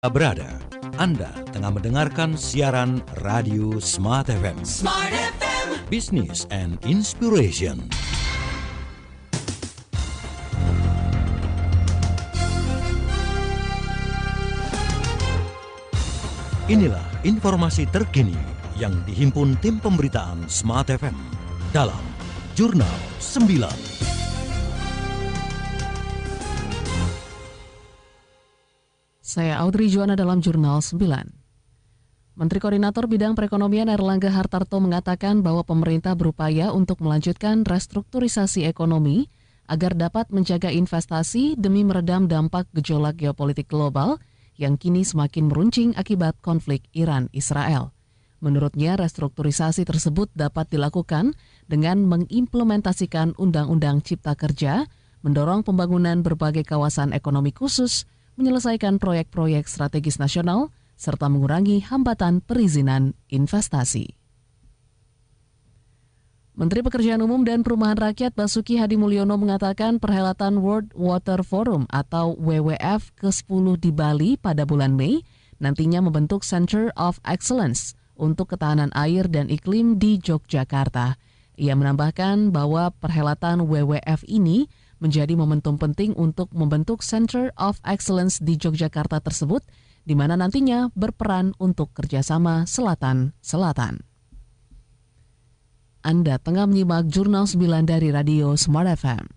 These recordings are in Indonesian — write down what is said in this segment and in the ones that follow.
Berada, Anda tengah mendengarkan siaran Radio Smart FM. Smart FM. Business and Inspiration. Inilah informasi terkini yang dihimpun tim pemberitaan Smart FM dalam Jurnal 9. Saya Audrey Juwana dalam Jurnal 9. Menteri Koordinator Bidang Perekonomian Airlangga Hartarto mengatakan bahwa pemerintah berupaya untuk melanjutkan restrukturisasi ekonomi agar dapat menjaga investasi demi meredam dampak gejolak geopolitik global yang kini semakin meruncing akibat konflik Iran-Israel. Menurutnya, restrukturisasi tersebut dapat dilakukan dengan mengimplementasikan Undang-Undang Cipta Kerja, mendorong pembangunan berbagai kawasan ekonomi khusus, menyelesaikan proyek-proyek strategis nasional, serta mengurangi hambatan perizinan investasi. Menteri Pekerjaan Umum dan Perumahan Rakyat Basuki Hadimulyono mengatakan perhelatan World Water Forum atau WWF ke-10 di Bali pada bulan Mei nantinya membentuk Center of Excellence untuk ketahanan air dan iklim di Yogyakarta. Ia menambahkan bahwa perhelatan WWF ini menjadi momentum penting untuk membentuk Center of Excellence di Yogyakarta tersebut, di mana nantinya berperan untuk kerjasama Selatan-Selatan. Anda tengah menyimak Jurnal 9 dari Radio Smart FM.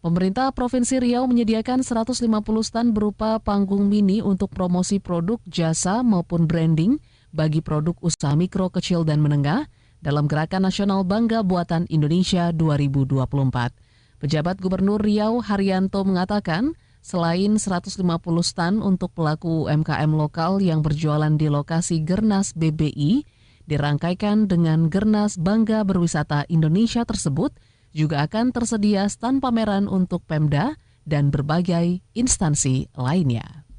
Pemerintah Provinsi Riau menyediakan 150 stand berupa panggung mini untuk promosi produk, jasa maupun branding bagi produk usaha mikro, kecil, dan menengah dalam Gerakan Nasional Bangga Buatan Indonesia 2024. Pejabat Gubernur Riau Haryanto mengatakan, selain 150 stand untuk pelaku UMKM lokal yang berjualan di lokasi Gernas BBI, dirangkaikan dengan Gernas Bangga Berwisata Indonesia tersebut, juga akan tersedia stand pameran untuk Pemda dan berbagai instansi lainnya.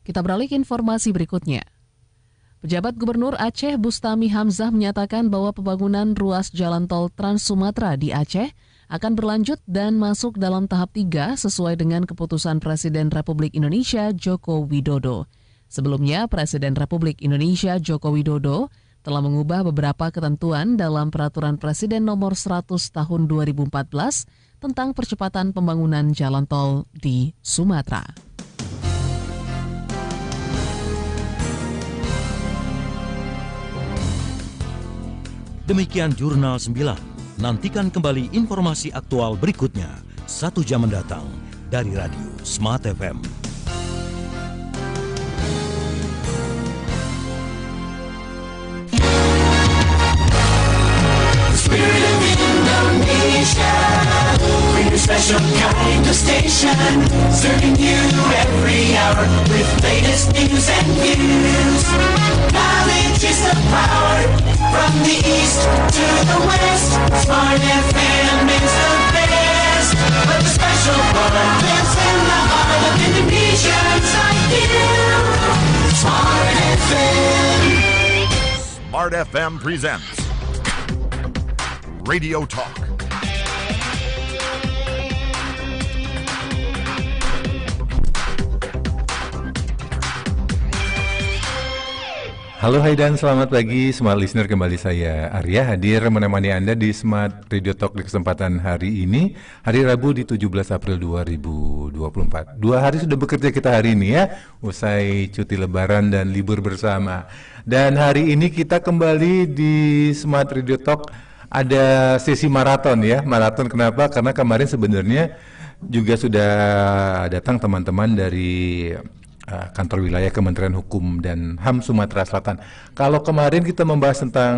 Kita beralih ke informasi berikutnya. Pejabat Gubernur Aceh Bustami Hamzah menyatakan bahwa pembangunan ruas jalan tol Trans Sumatera di Aceh akan berlanjut dan masuk dalam tahap 3 sesuai dengan keputusan Presiden Republik Indonesia Joko Widodo. Sebelumnya, Presiden Republik Indonesia Joko Widodo telah mengubah beberapa ketentuan dalam Peraturan Presiden Nomor 100 Tahun 2014 tentang percepatan pembangunan jalan tol di Sumatera. Demikian Jurnal 9. Nantikan kembali informasi aktual berikutnya 1 jam mendatang dari Radio Smart FM. Spirit of Indonesia, bring a special kind of station, serving you every hour with latest news and views. Knowledge is the power, from the east to the west. Smart FM is the best, but the special part lives in the heart of Indonesians like you. Smart FM. Smart FM presents Radio Talk. Halo hai dan selamat pagi Smart Listener, kembali saya Arya hadir menemani Anda di Smart Radio Talk di kesempatan hari ini, hari Rabu di 17 April 2024. 2 hari sudah bekerja kita hari ini ya, usai cuti lebaran dan libur bersama. Dan hari ini kita kembali di Smart Radio Talk ada sesi maraton ya. Maraton kenapa? Karena kemarin sebenarnya juga sudah datang teman-teman dari kantor wilayah Kementerian Hukum dan HAM Sumatera Selatan. Kalau kemarin kita membahas tentang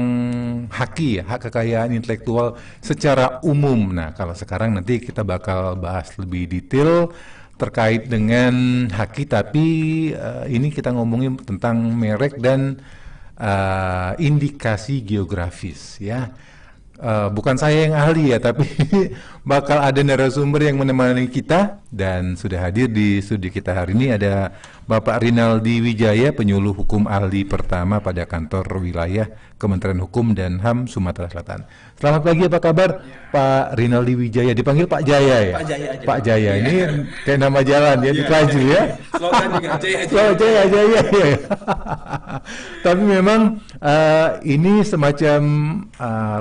HAKI ya, hak kekayaan intelektual secara umum. Nah, kalau sekarang nanti kita bakal bahas lebih detail terkait dengan HAKI, tapi ini kita ngomongin tentang merek dan indikasi geografis ya. bukan saya yang ahli ya, tapi bakal ada narasumber yang menemani kita, dan sudah hadir di studi kita hari ini ada Bapak Rinaldi Wijaya, penyuluh hukum ahli pertama pada kantor wilayah Kementerian Hukum dan HAM Sumatera Selatan. Selamat pagi, apa kabar Pak Rinaldi Wijaya? Dipanggil Pak Jaya ya? Pak Jaya aja. Pak Jaya, ini kayak nama jalan ya, di Klajil ya? Slogan juga, Jaya. Tapi memang ini semacam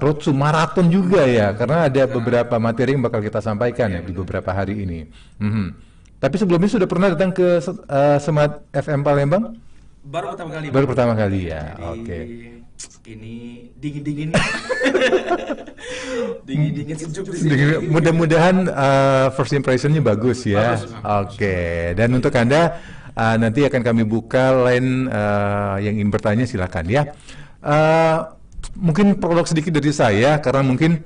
roadshow maraton juga ya, karena ada beberapa materi yang bakal kita sampaikan ya di beberapa hari ini. Tapi sebelumnya sudah pernah datang ke Smart FM Palembang? Baru pertama kali. Baru pertama kali ya. Jadi, Oke. Ini dingin-dingin. Dingin-dingin sejuk di sini. Mudah-mudahan first impression-nya bagus ya. Oke. Dan untuk Anda nanti akan kami buka line yang ingin bertanya, silakan ya. Mungkin prolog sedikit dari saya, karena mungkin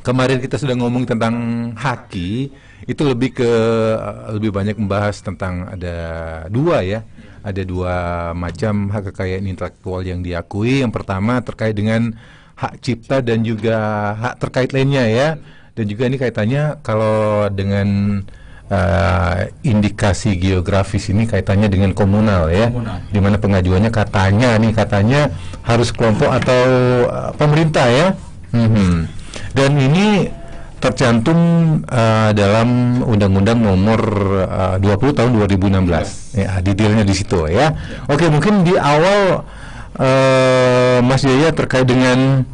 kemarin kita sudah ngomong tentang haki, itu lebih banyak membahas tentang ada dua macam hak kekayaan intelektual yang diakui. Yang pertama terkait dengan hak cipta dan juga hak terkait lainnya ya. Dan juga ini kaitannya kalau dengan indikasi geografis ini kaitannya dengan komunal ya, di mana pengajuannya katanya harus kelompok atau pemerintah ya. Dan ini tercantum dalam Undang-Undang Nomor 20 Tahun 2016. Ya, detailnya di situ ya. Oke, mungkin di awal Mas Jaya terkait dengan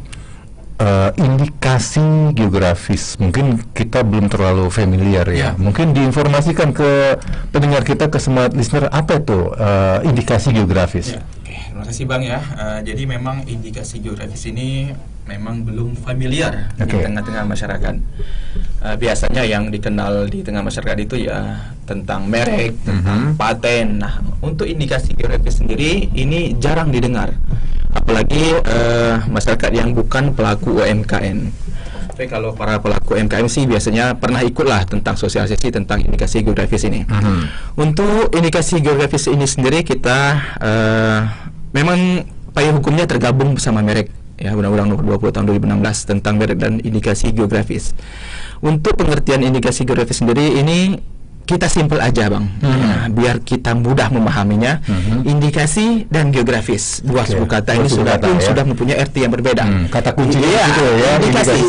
indikasi geografis, mungkin kita belum terlalu familiar ya. Mungkin diinformasikan ke pendengar kita, ke smart listener, apa itu indikasi geografis? Oke, terima kasih Bang ya. Jadi memang indikasi geografis ini memang belum familiar di tengah-tengah masyarakat. Biasanya yang dikenal di tengah masyarakat itu ya tentang merek, tentang paten. Nah, untuk indikasi geografis sendiri ini jarang didengar, apalagi masyarakat yang bukan pelaku UMKM. Tapi kalau para pelaku UMKM sih biasanya pernah ikutlah tentang sosialisasi tentang indikasi geografis ini. Untuk indikasi geografis ini sendiri kita memang payung hukumnya tergabung bersama merek ya, Undang-Undang Nomor 20 Tahun 2016 tentang merek dan indikasi geografis. Untuk pengertian indikasi geografis sendiri ini kita simpel aja Bang, ya, biar kita mudah memahaminya. Indikasi dan geografis, dua suku kata ini sudah mempunyai arti yang berbeda. Kata kuncinya gitu ya, indikasi.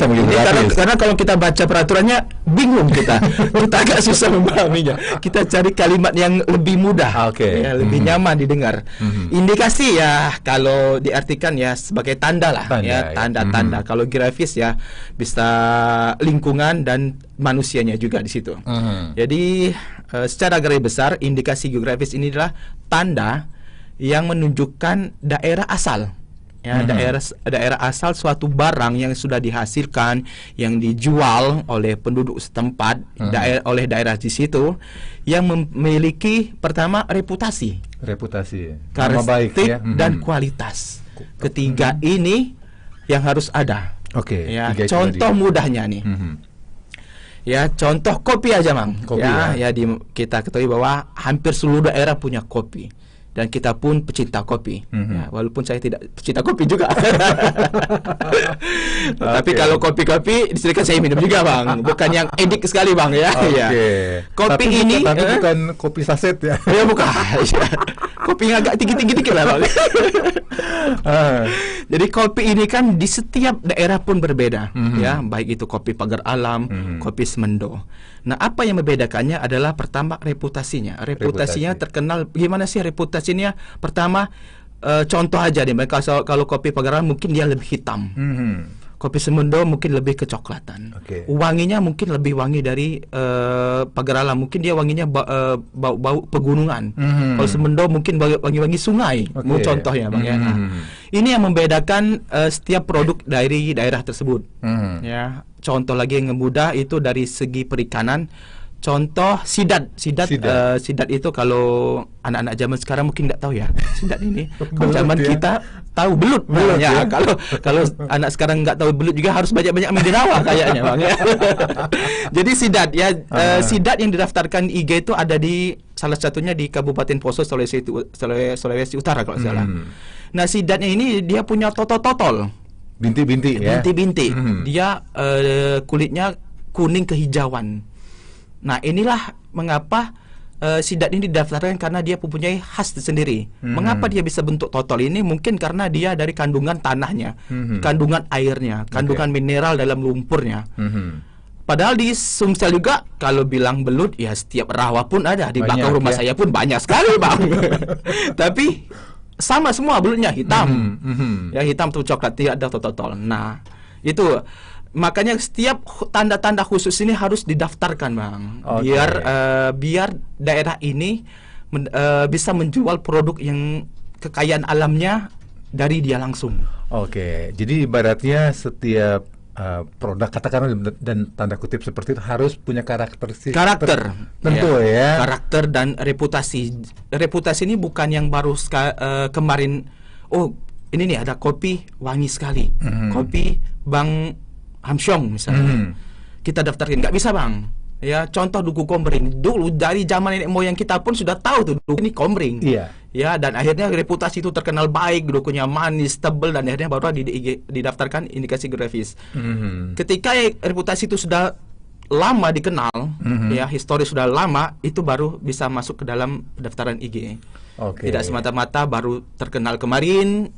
Karena kalau kita baca peraturannya bingung kita agak susah memahaminya. Kita cari kalimat yang lebih mudah, ya, lebih nyaman didengar. Indikasi ya kalau diartikan ya sebagai tanda lah, tanda-tanda. Kalau geografis ya bisa lingkungan dan manusianya juga di situ. Jadi secara garis besar indikasi geografis ini adalah tanda yang menunjukkan daerah asal. Ya, daerah asal suatu barang yang sudah dihasilkan, yang dijual oleh penduduk setempat, oleh daerah di situ, yang memiliki pertama reputasi, karakteristik dan kualitas. Ketiga ini yang harus ada. Ya, contoh mudahnya nih. Ya, contoh kopi aja Mang. Kita ketahui bahwa hampir seluruh daerah punya kopi. Dan kita pun pecinta kopi. Ya, walaupun saya tidak pecinta kopi juga. Tapi kalau kopi-kopi di sini kan saya minum juga Bang. Bukan yang edik sekali Bang ya. Kopi tapi ini bukan kopi saset ya. Ya bukan. Kopi yang agak tinggi-tinggi dikit lah Bang. Jadi kopi ini kan di setiap daerah pun berbeda, ya, baik itu kopi pagar alam, kopi semendo. Nah, apa yang membedakannya adalah pertama reputasinya. Reputasinya terkenal. Gimana sih reputasinya? Pertama, contoh aja deh, kalau kopi pagar alam mungkin dia lebih hitam. Kopi semendo mungkin lebih kecoklatan. Wanginya mungkin lebih wangi dari pagar alam. Mungkin dia wanginya bau pegunungan. Kalau semendo mungkin wangi-wangi sungai. Contohnya Bang ya. Nah, ini yang membedakan setiap produk dari daerah tersebut. Ya, contoh lagi yang mudah itu dari segi perikanan. Contoh sidat itu kalau anak-anak zaman sekarang mungkin nggak tahu ya sidat ini. Kalau zaman kita tahu belut ya. Kalau anak sekarang nggak tahu belut juga harus banyak-banyak mendirawah kayaknya Bang ya. Jadi sidat ya, sidat yang didaftarkan IG itu ada di salah satunya di Kabupaten Poso, Sulawesi Utara kalau salah. Nah, sidatnya ini dia punya totol-totol. binti-binti ya. Binti-binti. Dia kulitnya kuning kehijauan. Nah, inilah mengapa sidat ini didaftarkan, karena dia mempunyai khas sendiri. Mengapa dia bisa bentuk totol ini? Mungkin karena dia dari kandungan tanahnya, kandungan airnya, kandungan mineral dalam lumpurnya. Padahal di Sumsel juga kalau bilang belut ya setiap rawa pun ada. Di belakang rumah saya pun banyak sekali, Bang. Tapi sama semua belutnya hitam. Ya hitam atau coklat, tidak ada totol. Nah, itu makanya setiap tanda-tanda khusus ini harus didaftarkan, Bang. Biar daerah ini bisa menjual produk yang kekayaan alamnya dari dia langsung. Oke, jadi ibaratnya setiap produk katakanlah dan tanda kutip seperti itu harus punya karakter tentu ya. Karakter dan reputasi. Reputasi ini bukan yang baru kemarin. Oh, ini nih ada kopi wangi sekali. Kopi Bang Hamsyong misalnya. Kita daftarkan, nggak bisa, Bang. Ya, contoh duku komering. Dulu dari zaman nenek moyang kita pun sudah tahu tuh duku ini komering. Iya. Ya, dan akhirnya reputasi itu terkenal baik, dukunya manis, tebal, dan akhirnya baru didaftarkan indikasi geografis. Ketika reputasi itu sudah lama dikenal, ya historis sudah lama, itu baru bisa masuk ke dalam pendaftaran IG. Tidak semata-mata baru terkenal kemarin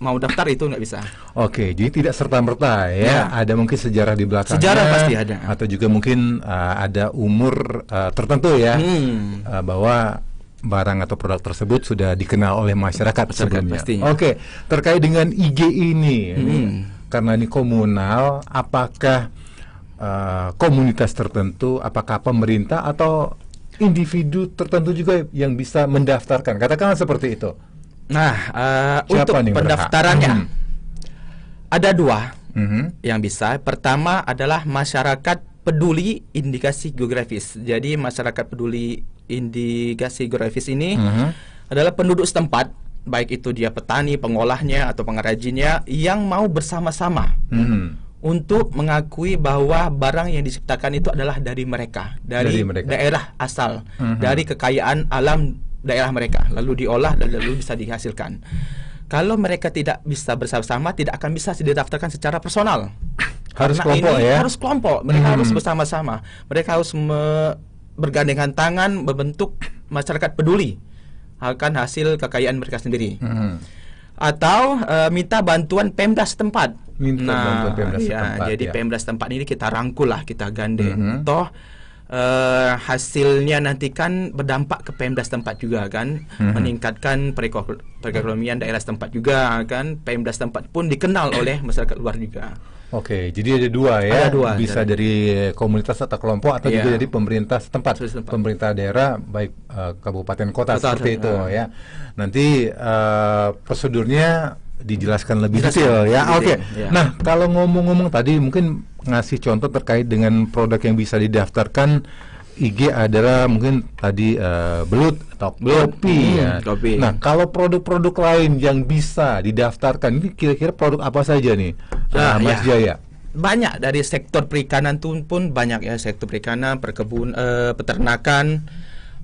mau daftar itu nggak bisa. Jadi tidak serta-merta ya. Ada mungkin sejarah di belakangnya. Sejarah pasti ada. Atau juga mungkin ada umur tertentu ya, bahwa barang atau produk tersebut sudah dikenal oleh masyarakat sebelumnya. Terkait dengan IG ini, karena ini komunal, apakah komunitas tertentu, apakah pemerintah atau individu tertentu juga yang bisa mendaftarkan? Katakanlah seperti itu. Nah, untuk pendaftarannya ada dua yang bisa. Pertama adalah masyarakat peduli indikasi geografis. Jadi masyarakat peduli indikasi geografis ini adalah penduduk setempat, baik itu dia petani, pengolahnya atau pengrajinnya, yang mau bersama-sama untuk mengakui bahwa barang yang diciptakan itu adalah dari mereka, dari daerah asal, dari kekayaan alam daerah mereka, lalu diolah dan lalu bisa dihasilkan. Kalau mereka tidak bisa bersama-sama, tidak akan bisa didaftarkan secara personal. Harus kelompok ya? Harus kelompok, mereka harus bersama-sama. Mereka harus bergandengan tangan membentuk masyarakat peduli akan hasil kekayaan mereka sendiri. Atau minta bantuan Pemda setempat. Bantuan Pemda setempat. Jadi Pemda setempat ini kita rangkul lah, kita gandeng. Toh hasilnya nanti kan berdampak ke Pemda setempat juga kan, meningkatkan perekonomian daerah setempat juga kan. Pemda setempat pun dikenal oleh masyarakat luar juga. Jadi ada dua ya, bisa dari komunitas atau kelompok atau juga dari pemerintah setempat, pemerintah daerah, baik kabupaten kota seperti itu ya. Nanti prosedurnya dijelaskan lebih detail ya. Nah, kalau ngomong-ngomong tadi mungkin ngasih contoh terkait dengan produk yang bisa didaftarkan IG adalah mungkin tadi belut atau kopi ya. Nah, kalau produk-produk lain yang bisa didaftarkan ini kira-kira produk apa saja nih, Mas Jaya? Banyak, dari sektor perikanan pun banyak ya, sektor perikanan, peternakan,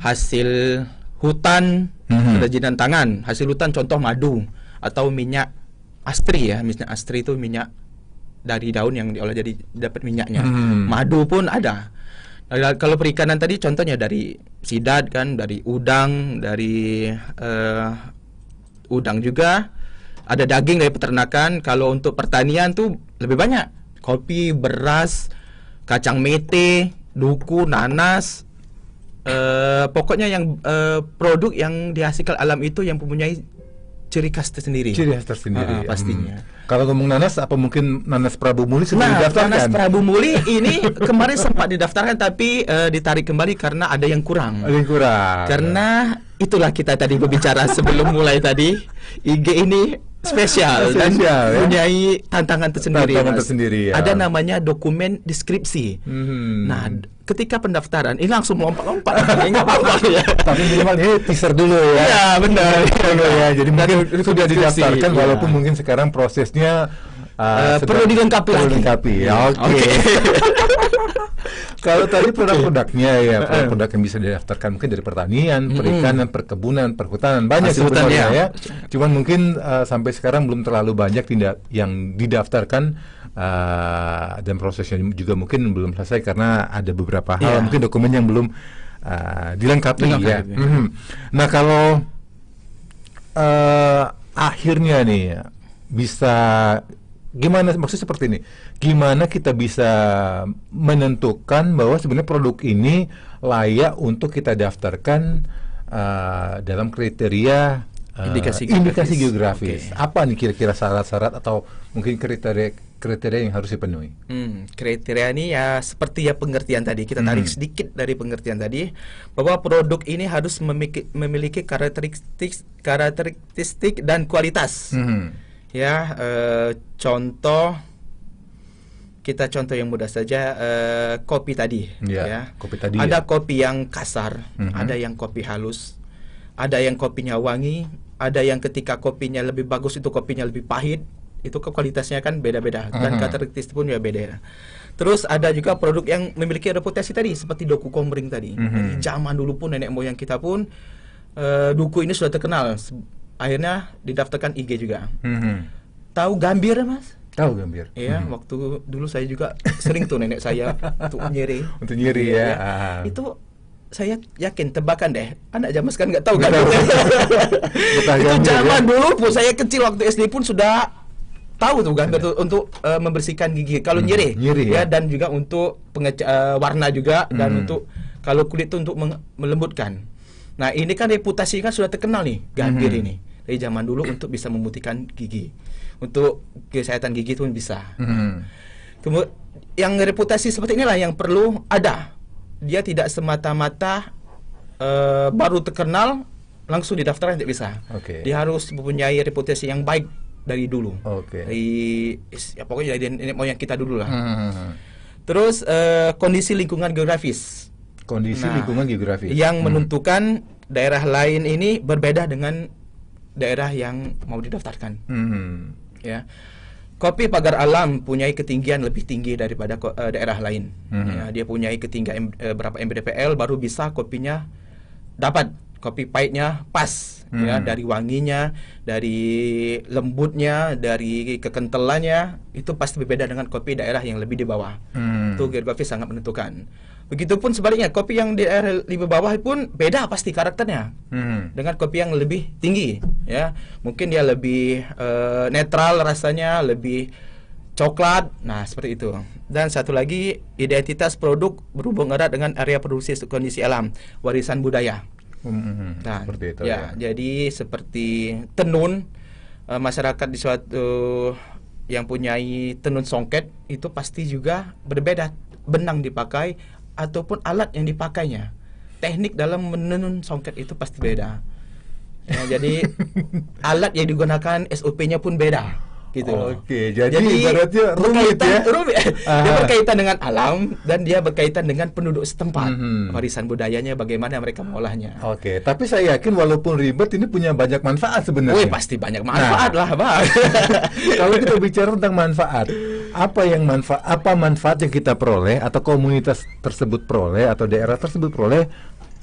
hasil hutan, kerajinan tangan, hasil hutan contoh madu atau minyak astri ya. Minyak astri itu minyak dari daun yang diolah jadi dapat minyaknya. Madu pun ada. Kalau perikanan tadi contohnya dari sidat kan, dari udang, dari udang juga. Ada daging dari peternakan. Kalau untuk pertanian tuh lebih banyak. Kopi, beras, kacang mete, duku, nanas. Pokoknya yang produk yang dihasilkan alam itu yang mempunyai ciri khas tersendiri. Pastinya. Kalau ngomong nanas, apa mungkin nanas Prabu Muli sudah didaftarkan? Nanas Prabu Muli ini kemarin sempat didaftarkan tapi ditarik kembali karena ada yang kurang. Karena itulah kita tadi berbicara sebelum mulai tadi, IG ini spesial dan mempunyai tantangan tersendiri. Ada namanya dokumen deskripsi. Nah, ketika pendaftaran ini langsung lompat-lompat. Enggak apa-apa ya. Tapi minimal ini teaser dulu ya. Iya, benar. Jadi mungkin sudah didaftarkan walaupun mungkin sekarang prosesnya perlu dilengkapi perlu lagi. dilengkapi. Ya, oke. Kalau tadi produk-produknya ya, produk-produk yang bisa didaftarkan mungkin dari pertanian, perikanan, perkebunan, perhutanan, banyak Masih hutan, sebenarnya ya. ya. Cuman mungkin sampai sekarang belum terlalu banyak yang didaftarkan, dan prosesnya juga mungkin belum selesai karena ada beberapa hal mungkin dokumen yang belum dilengkapi ya. Nah, kalau akhirnya nih bisa gimana, maksudnya seperti ini, gimana kita bisa menentukan bahwa sebenarnya produk ini layak untuk kita daftarkan dalam kriteria indikasi geografis. Apa nih kira-kira syarat-syarat atau mungkin kriteria yang harus dipenuhi? Kriteria ini ya seperti ya pengertian tadi, kita tarik sedikit dari pengertian tadi, bahwa produk ini harus memiliki karakteristik dan kualitas. Ya, contoh yang mudah saja, kopi tadi. Ya. Kopi tadi. Ada kopi yang kasar, ada yang kopi halus, ada yang kopinya wangi, ada yang ketika kopinya lebih bagus itu kopinya lebih pahit. Itu kualitasnya kan beda-beda dan karakteristik pun ya beda. Terus ada juga produk yang memiliki reputasi tadi seperti Duku Komering tadi. Dari zaman dulu pun nenek moyang kita pun Duku ini sudah terkenal. Akhirnya didaftarkan IG juga. Tahu Gambir, Mas? Tahu Gambir. Iya, waktu dulu saya juga sering tuh nenek saya untuk nyeri. Untuk nyeri ya. Itu saya yakin tebakan deh. Anak zaman sekarang nggak tahu Gambir. Itu zaman dulu pun saya kecil waktu SD pun sudah tahu tuh Gambir tuh untuk membersihkan gigi kalau nyeri ya, dan juga untuk warna juga, dan untuk kalau kulit itu untuk melembutkan. Nah, ini kan reputasi kan sudah terkenal nih Gambir ini dari zaman dulu untuk bisa memutihkan gigi, untuk kesehatan gigi itu bisa. Kemudian yang reputasi seperti inilah yang perlu ada. Dia tidak semata-mata baru terkenal langsung didaftarkan, tidak bisa. Dia harus mempunyai reputasi yang baik dari dulu. Dari ya pokoknya dari nenek moyang kita dulu lah. Terus kondisi lingkungan geografis. Lingkungan geografis yang menentukan daerah lain ini berbeda dengan daerah yang mau didaftarkan. Ya. Kopi Pagar Alam punyai ketinggian lebih tinggi daripada daerah lain. Ya, dia punyai ketinggian berapa mdpl baru bisa kopinya dapat kopi pahitnya pas, ya, dari wanginya, dari lembutnya, dari kekentalannya itu pasti berbeda dengan kopi daerah yang lebih di bawah. Itu geografis sangat menentukan. Begitupun sebaliknya, kopi yang di daerah lebih bawah pun beda pasti karakternya dengan kopi yang lebih tinggi. Ya, mungkin dia lebih netral rasanya, lebih coklat. Nah, seperti itu. Dan satu lagi, identitas produk berhubung erat dengan area produksi kondisi alam, warisan budaya. Nah, seperti itu ya. Jadi seperti tenun, masyarakat di suatu yang punyai tenun songket itu pasti juga berbeda benang dipakai ataupun alat yang dipakainya. Teknik dalam menenun songket itu pasti beda. Ya, jadi alat yang digunakan SOP-nya pun beda. Gitu. Jadi ibaratnya rumit ya. Dia berkaitan dengan alam dan dia berkaitan dengan penduduk setempat. Warisan budayanya bagaimana mereka mengolahnya. Tapi saya yakin walaupun ribet ini punya banyak manfaat sebenarnya. Pasti banyak manfaat lah, Bang. Kalau kita bicara tentang manfaat, apa manfaat yang kita peroleh atau komunitas tersebut peroleh atau daerah tersebut peroleh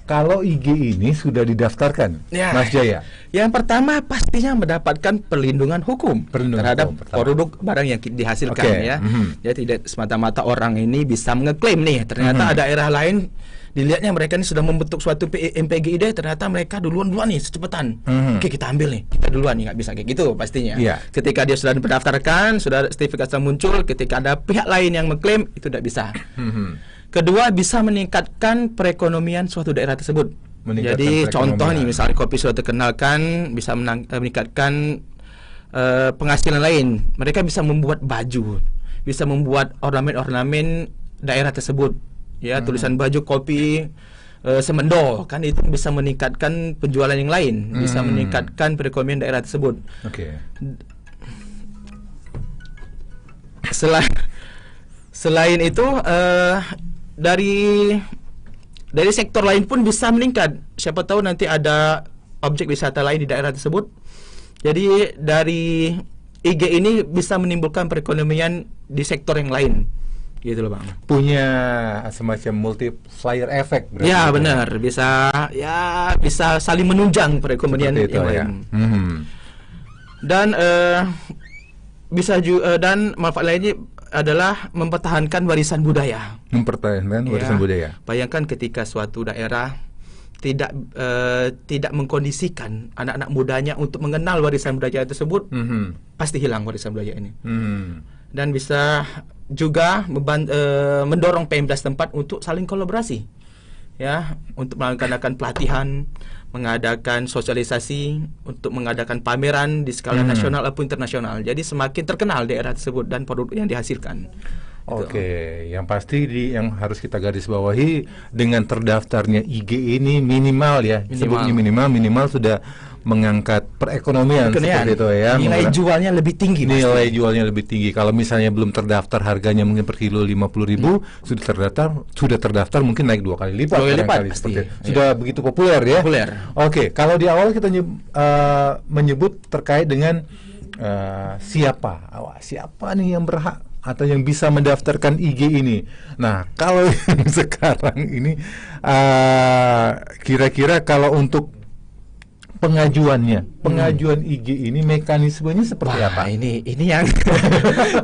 kalau IG ini sudah didaftarkan, ya, Mas Jaya? Yang pertama pastinya mendapatkan perlindungan hukum terhadap produk barang yang dihasilkan, ya. Jadi tidak semata-mata orang ini bisa mengeklaim nih, ternyata ada daerah lain dilihatnya mereka ini sudah membentuk suatu MPGID, ternyata mereka duluan nih secepatan. Oke, kita ambil nih, kita duluan nih, nggak bisa kayak gitu pastinya. Ketika dia sudah mendaftarkan, sudah sertifikat muncul, ketika ada pihak lain yang mengklaim itu tidak bisa. Kedua, bisa meningkatkan perekonomian suatu daerah tersebut. Jadi contoh nih, misalnya kopi sudah terkenalkan, bisa meningkatkan penghasilan lain. Mereka bisa membuat baju, bisa membuat ornamen-ornamen daerah tersebut. Ya, tulisan baju kopi Semendo, kan itu bisa meningkatkan penjualan yang lain, bisa meningkatkan perekonomian daerah tersebut. Selain itu, dari sektor lain pun bisa meningkat. Siapa tahu nanti ada objek wisata lain di daerah tersebut. Jadi dari IG ini bisa menimbulkan perekonomian di sektor yang lain. Gitu loh Bang. Punya semacam multiplier effect berarti. Ya benar, bisa saling menunjang perekonomian Seperti itu, yang ya. lain. Dan bisa juga dan manfaat lainnya adalah mempertahankan warisan budaya. Mempertahankan warisan budaya. Bayangkan ketika suatu daerah tidak mengkondisikan anak-anak mudanya untuk mengenal warisan budaya tersebut, pasti hilang warisan budaya ini. Dan bisa juga mendorong Pemda setempat untuk saling kolaborasi, ya, untuk mengadakan pelatihan, mengadakan sosialisasi, untuk mengadakan pameran di skala nasional ataupun internasional. Jadi semakin terkenal daerah tersebut dan produk yang dihasilkan. Oke, yang pasti yang harus kita garis bawahi dengan terdaftarnya IG ini minimal ya, sebutnya minimal sudah mengangkat perekonomian seperti itu ya. Nilai jualnya lebih tinggi. Nilai jualnya lebih tinggi. Kalau misalnya belum terdaftar harganya mungkin per kilo 50.000, sudah terdaftar mungkin naik 2 kali lipat. 2 kali lipat pasti. Sudah begitu populer ya. Populer. Oke, kalau di awal kita menyebut terkait dengan siapa nih yang berhak atau yang bisa mendaftarkan IG ini. Nah, kalau yang sekarang ini kira-kira kalau untuk pengajuan IG ini mekanismenya seperti apa? Ini yang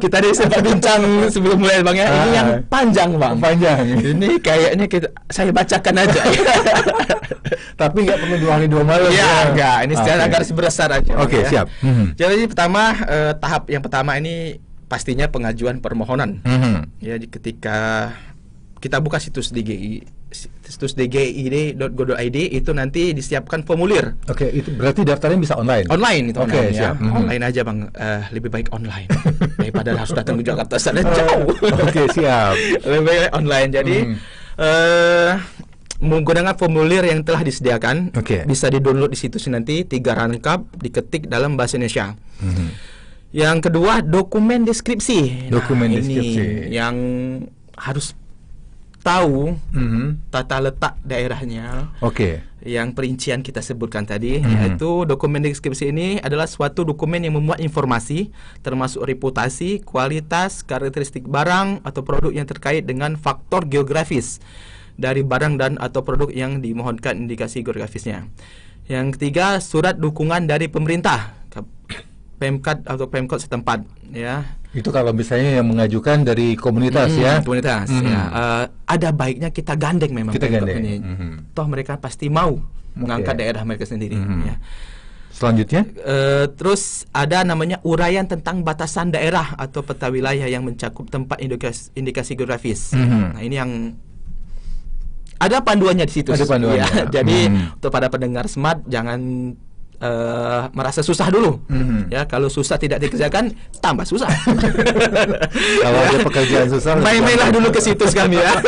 kita sempat bincang sebelum mulai Bang ya. Ini yang panjang Bang. Panjang. Ini kayaknya saya bacakan aja. Tapi nggak perlu 2 hari 2 malam. Ya, enggak. Ini secara garis besar aja. Oke, siap. Jadi pertama tahap yang pertama ini pastinya pengajuan permohonan. Ya, ketika kita buka situs dgi.go.id itu nanti disiapkan formulir. Oke, itu berarti daftarnya bisa online. Online itu online ya. Siap. Online aja Bang, lebih baik online daripada harus datang ke Jakarta sana jauh. Oke, siap. Lebih baik online. Jadi menggunakan formulir yang telah disediakan, bisa di-download di situs nanti 3 rangkap diketik dalam bahasa Indonesia. Yang kedua dokumen deskripsi. Ini yang harus tahu tata letak daerahnya. Yang perincian kita sebutkan tadi, yaitu dokumen deskripsi ini adalah suatu dokumen yang memuat informasi termasuk reputasi, kualitas, karakteristik barang atau produk yang terkait dengan faktor geografis dari barang dan atau produk yang dimohonkan indikasi geografisnya. Yang ketiga, surat dukungan dari pemerintah, Pemkad atau Pemkot setempat, ya. Itu kalau misalnya yang mengajukan dari komunitas ya. Komunitas, ya. Ada baiknya kita gandeng memang. Kita gandeng. Ini. Toh mereka pasti mau mengangkat daerah mereka sendiri. Ya. Selanjutnya, terus ada namanya uraian tentang batasan daerah atau peta wilayah yang mencakup tempat indikasi geografis. Nah, ini yang ada panduannya di situ. Ada panduannya. Ya. Jadi untuk para pendengar Smart jangan merasa susah dulu. Ya, kalau susah tidak dikerjakan tambah susah. Kalau ada pekerjaan susah, main-mainlah dulu ke situs kami ya.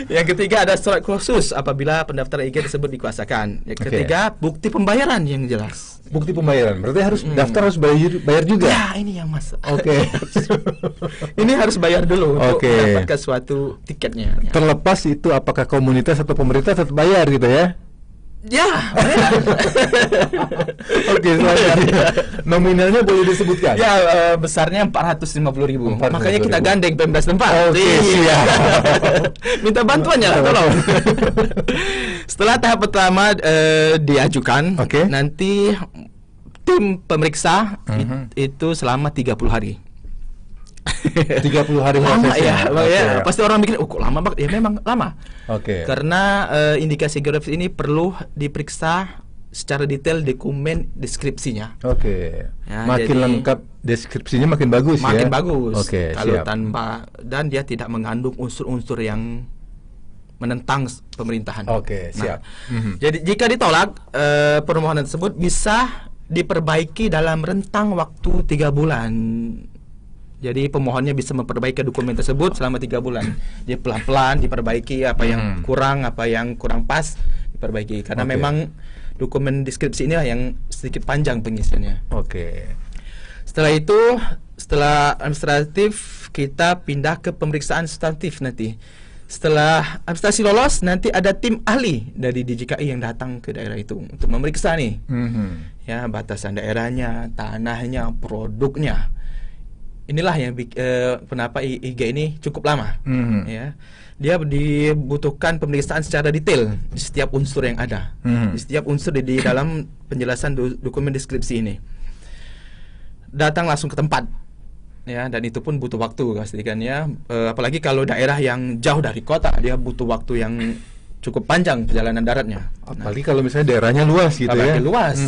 Yang ketiga ada surat khusus apabila pendaftaran IG tersebut dikuasakan. Yang ketiga bukti pembayaran yang jelas. Bukti pembayaran berarti harus daftar, harus bayar juga. Ya, ini yang masalah. Ini harus bayar dulu untuk mendapatkan suatu tiketnya. Terlepas itu apakah komunitas atau pemerintah tetap bayar gitu ya. Ya, selanjutnya nominalnya boleh disebutkan. Ya, besarnya 450.000. Makanya kita gandeng Pemda setempat. Siap. Minta bantuannya lah, tolong. Setelah tahap pertama diajukan, nanti tim pemeriksa itu selama 30 hari. 30 hari lama ya, pasti orang mikir, kok lama banget? Ya memang lama. Karena indikasi geografis ini perlu diperiksa secara detail dokumen deskripsinya. Ya, makin lengkap deskripsinya makin bagus ya. Makin bagus. Kalau tanpa, dan dia tidak mengandung unsur-unsur yang menentang pemerintahan. Siap. Jadi jika ditolak, permohonan tersebut bisa diperbaiki dalam rentang waktu 3 bulan. Jadi pemohonnya bisa memperbaiki dokumen tersebut selama 3 bulan. Dia pelan-pelan diperbaiki apa yang kurang, apa yang kurang pas diperbaiki. Karena memang dokumen deskripsi inilah yang sedikit panjang pengisiannya. Setelah itu, setelah administratif kita pindah ke pemeriksaan substantif nanti. Setelah administrasi lolos, nanti ada tim ahli dari DJKI yang datang ke daerah itu untuk memeriksa nih, ya batasan daerahnya, tanahnya, produknya. Inilah yang kenapa IG ini cukup lama, ya. Dia dibutuhkan pemeriksaan secara detail di setiap unsur yang ada, di setiap unsur di dalam penjelasan dokumen deskripsi ini. Datang langsung ke tempat, ya, dan itu pun butuh waktu pastikan ya. Apalagi kalau daerah yang jauh dari kota, dia butuh waktu yang cukup panjang perjalanan daratnya. Apalagi kalau misalnya daerahnya luas gitu ya. Luas.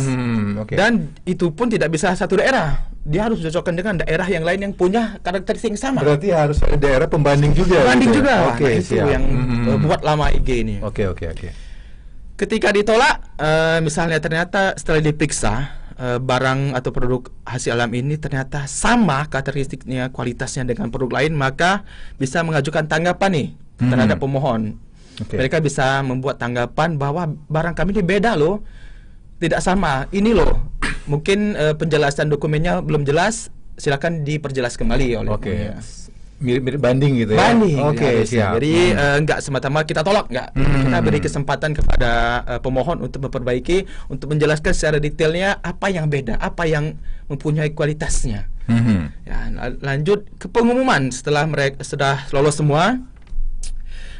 Okay. Dan itu pun tidak bisa satu daerah. Dia harus dicocokkan dengan daerah yang lain yang punya karakteristik yang sama. Berarti harus ada daerah pembanding juga. Pembanding gitu juga. Ya? Oke, itu yang buat lama IG ini. Oke. Ketika ditolak, misalnya ternyata setelah diperiksa, barang atau produk hasil alam ini ternyata sama karakteristiknya, kualitasnya dengan produk lain, maka bisa mengajukan tanggapan nih terhadap pemohon. Mereka bisa membuat tanggapan bahwa barang kami ini beda loh, tidak sama. Ini loh, mungkin penjelasan dokumennya belum jelas, silakan diperjelas kembali oleh pemohon. Mirip-mirip banding gitu ya. Banding. Siap. Jadi enggak semata-mata kita tolak, enggak. Kita beri kesempatan kepada pemohon untuk memperbaiki, untuk menjelaskan secara detailnya apa yang beda, apa yang mempunyai kualitasnya. Ya, lanjut ke pengumuman setelah mereka sudah lolos semua.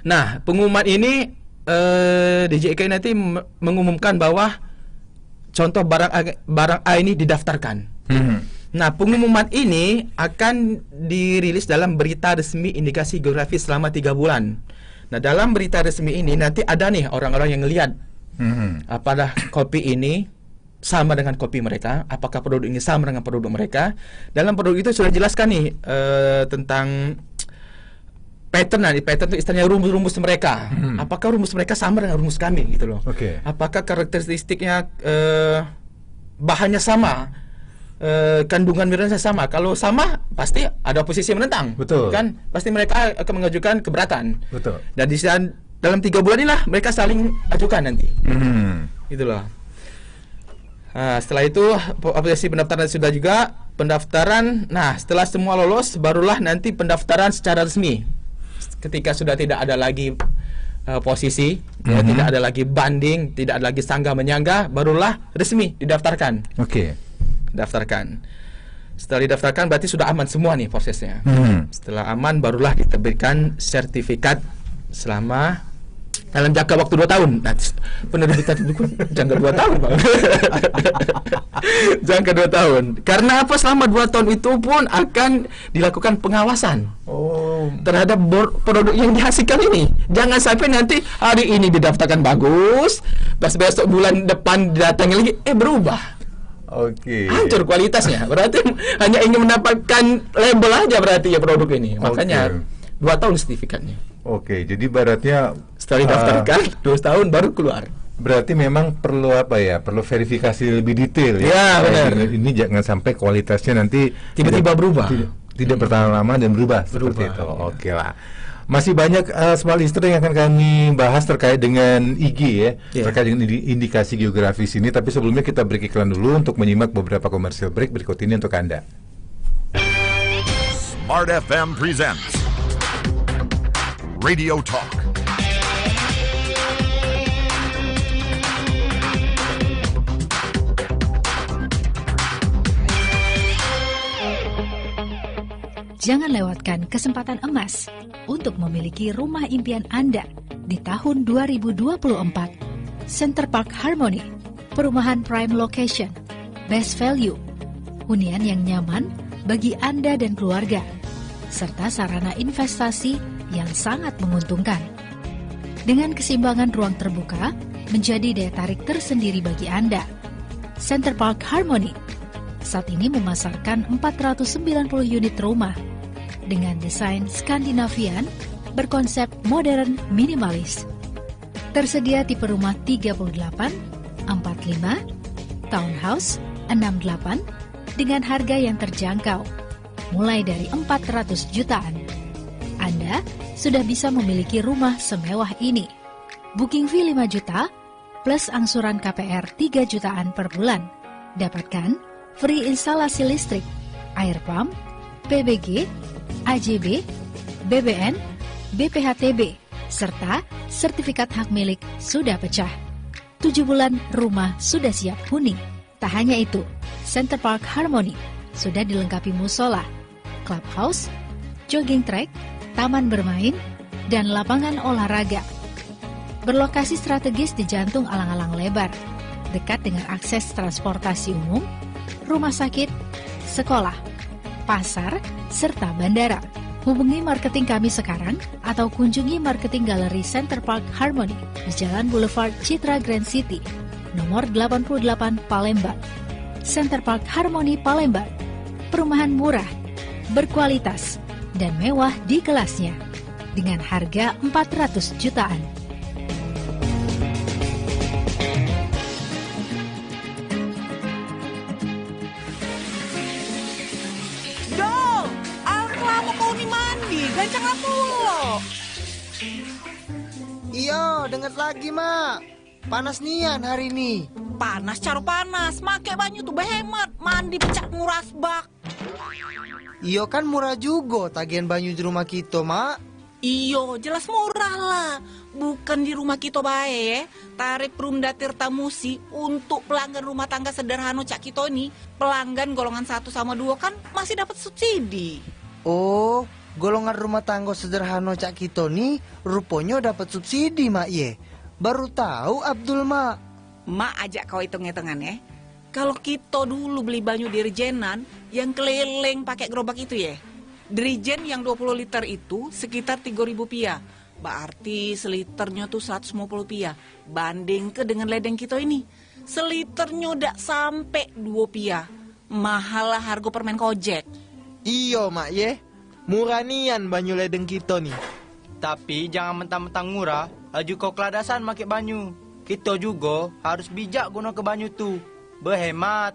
Nah, pengumuman ini DJKI nanti mengumumkan bahwa contoh barang A ini didaftarkan. Nah, pengumuman ini akan dirilis dalam berita resmi indikasi geografis selama 3 bulan. Nah, dalam berita resmi ini nanti ada nih orang-orang yang ngelihat apakah kopi ini sama dengan kopi mereka, apakah produk ini sama dengan produk mereka. Dalam produk itu sudah jelaskan nih tentang pattern. Nah, di pattern itu istilahnya rumus-rumus mereka. Apakah rumus mereka sama dengan rumus kami gitu loh. Apakah karakteristiknya bahannya sama, kandungan mineralnya sama. Kalau sama, pasti ada posisi menentang. Betul. Kan pasti mereka akan mengajukan keberatan. Betul. Dan di dalam 3 bulan inilah mereka saling ajukan nanti. Itulah. Nah, setelah itu apresiasi pendaftaran sudah juga pendaftaran. Nah, setelah semua lolos, barulah nanti pendaftaran secara resmi. Ketika sudah tidak ada lagi posisi, ya, tidak ada lagi banding, tidak ada lagi sanggah menyangga, barulah resmi didaftarkan. Daftarkan. Setelah didaftarkan berarti sudah aman semua nih prosesnya. Setelah aman barulah diterbitkan sertifikat selama dalam jangka waktu 2 tahun. Nah, penerbitan itu jangka 2 tahun, Bang. Jangka 2 tahun. Karena apa? Selama 2 tahun itu pun akan dilakukan pengawasan terhadap produk yang dihasilkan ini. Jangan sampai nanti hari ini didaftarkan bagus, besok bulan depan datang lagi berubah. Hancur kualitasnya. Berarti hanya ingin mendapatkan label aja berarti ya produk ini. Makanya 2 tahun sertifikatnya. Jadi baratnya setelah didaftarkan 2 tahun baru keluar. Berarti memang perlu perlu verifikasi lebih detail ya. Ya, benar. Ini jangan sampai kualitasnya nanti tiba-tiba berubah. Tidak bertahan lama dan berubah. Seperti itu. Oke lah. Masih banyak smart listener yang akan kami bahas terkait dengan IG ya, terkait dengan indikasi geografis ini. Tapi sebelumnya kita break iklan dulu untuk menyimak beberapa commercial break berikut ini untuk Anda. Smart FM presents Radio Talk. Jangan lewatkan kesempatan emas untuk memiliki rumah impian Anda di tahun 2024. Center Park Harmony, perumahan prime location, best value, hunian yang nyaman bagi Anda dan keluarga, serta sarana investasi yang sangat menguntungkan. Dengan keseimbangan ruang terbuka menjadi daya tarik tersendiri bagi Anda. Center Park Harmony saat ini memasarkan 490 unit rumah dengan desain Skandinavian berkonsep modern minimalis. Tersedia tipe rumah 38, 45, townhouse 68 dengan harga yang terjangkau, mulai dari 400 jutaan. Anda sudah bisa memiliki rumah semewah ini. Booking fee 5 juta plus angsuran KPR 3 jutaan per bulan. Dapatkan free instalasi listrik, air pump, PBG, AJB, BBN, BPHTB, serta sertifikat hak milik sudah pecah. 7 bulan rumah sudah siap huni. Tak hanya itu, Center Park Harmony sudah dilengkapi musola, clubhouse, jogging track, taman bermain, dan lapangan olahraga. Berlokasi strategis di jantung alang-alang lebar, dekat dengan akses transportasi umum, rumah sakit, sekolah, pasar, serta bandara. Hubungi marketing kami sekarang atau kunjungi marketing galeri Center Park Harmony di Jalan Boulevard Citra Grand City, nomor 88 Palembang. Center Park Harmony Palembang, perumahan murah, berkualitas, dan mewah di kelasnya, dengan harga 400 jutaan. Gancang aku loh. Iya, dengar lagi, Mak. Panas nian hari ini. Panas, caro panas. Make banyu tuh berhemat. Mandi pecah nguras bak. Iya kan murah juga tagihan banyu di rumah kita, Mak. Iyo, jelas murah lah. Bukan di rumah kita bae, tarif Perumda Tirtamusi untuk pelanggan rumah tangga sederhana Cak Kito ini, pelanggan golongan 1 sama 2 kan masih dapat subsidi. Oh, golongan rumah tangga sederhana Cak Kito nih rupanya dapat subsidi, Mak ye. Baru tahu Abdul, Mak. Mak ajak kau hitung-hitungan ya. Kalau kita dulu beli banyu dirijenan yang keliling pakai gerobak itu ya, dirijen yang 20 liter itu sekitar 3.000 rupiah. Berarti seliternya tuh 150 rupiah. Banding ke dengan ledeng kita ini, seliternya udah sampai 2 rupiah. Mahal lah harga permen kojek. Iya, Mak ye. Murah nian banyu ledeng kita nih. Tapi jangan mentang-mentang murah, laju kau keladasan pakai banyu. Kita juga harus bijak guna ke banyu tuh. Berhemat.